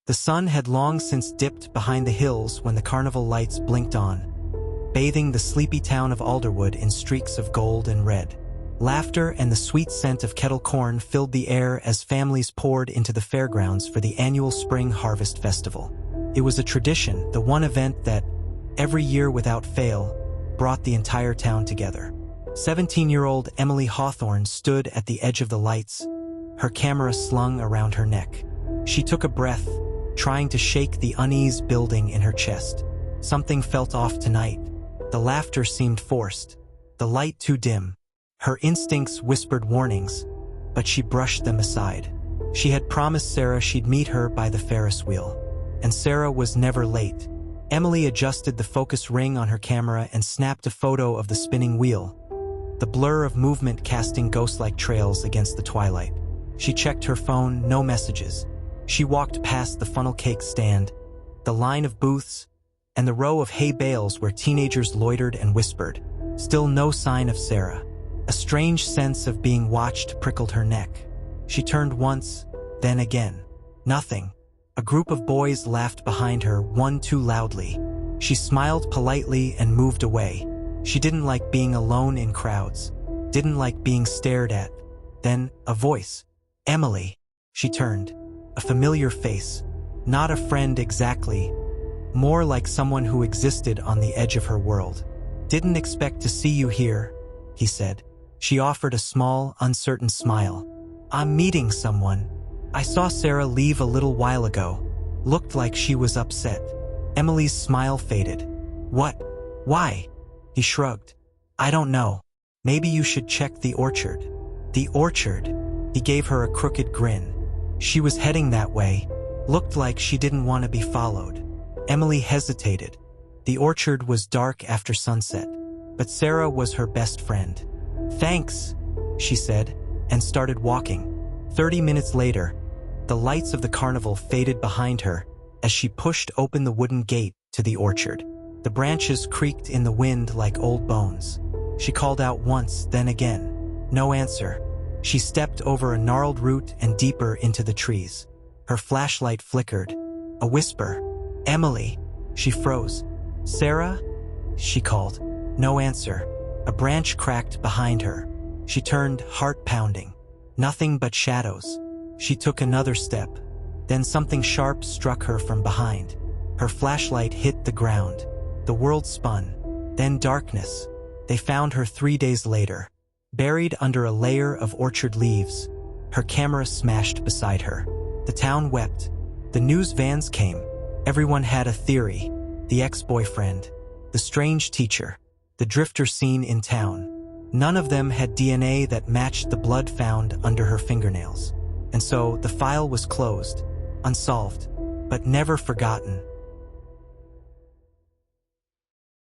The sun had long since dipped behind the hills when the carnival lights blinked on, bathing the sleepy town of Alderwood in streaks of gold and red. Laughter and the sweet scent of kettle corn filled the air as families poured into the fairgrounds for the annual Spring Harvest Festival. It was a tradition, the one event that, every year without fail, brought the entire town together. 17-year-old Emily Hawthorne stood at the edge of the lights, her camera slung around her neck. She took a breath, trying to shake the unease building in her chest. Something felt off tonight. The laughter seemed forced, the light too dim. Her instincts whispered warnings, but she brushed them aside. She had promised Sarah she'd meet her by the Ferris wheel, and Sarah was never late. Emily adjusted the focus ring on her camera and snapped a photo of the spinning wheel, the blur of movement casting ghost-like trails against the twilight. She checked her phone, no messages. She walked past the funnel cake stand, the line of booths, and the row of hay bales where teenagers loitered and whispered. Still no sign of Sarah. A strange sense of being watched prickled her neck. She turned once, then again. Nothing. A group of boys laughed behind her, one too loudly. She smiled politely and moved away. She didn't like being alone in crowds, didn't like being stared at. Then, a voice. Emily. She turned. A familiar face. Not a friend exactly, more like someone who existed on the edge of her world. Didn't expect to see you here, he said. She offered a small, uncertain smile. I'm meeting someone. I saw Sarah leave a little while ago. Looked like she was upset. Emily's smile faded. What? Why? He shrugged. I don't know. Maybe you should check the orchard. The orchard? He gave her a crooked grin. She was heading that way. Looked like she didn't want to be followed. Emily hesitated. The orchard was dark after sunset, but Sarah was her best friend. Thanks, she said, and started walking. 30 minutes later, the lights of the carnival faded behind her as she pushed open the wooden gate to the orchard. The branches creaked in the wind like old bones. She called out once, then again. No answer. She stepped over a gnarled root and deeper into the trees. Her flashlight flickered. A whisper. Emily. She froze. Sarah? She called. No answer. A branch cracked behind her. She turned, heart pounding. Nothing but shadows. She took another step. Then something sharp struck her from behind. Her flashlight hit the ground. The world spun. Then darkness. They found her 3 days later, buried under a layer of orchard leaves, her camera smashed beside her. The town wept. The news vans came. Everyone had a theory. The ex-boyfriend, the strange teacher, the drifter seen in town. None of them had DNA that matched the blood found under her fingernails. And so the file was closed, unsolved, but never forgotten.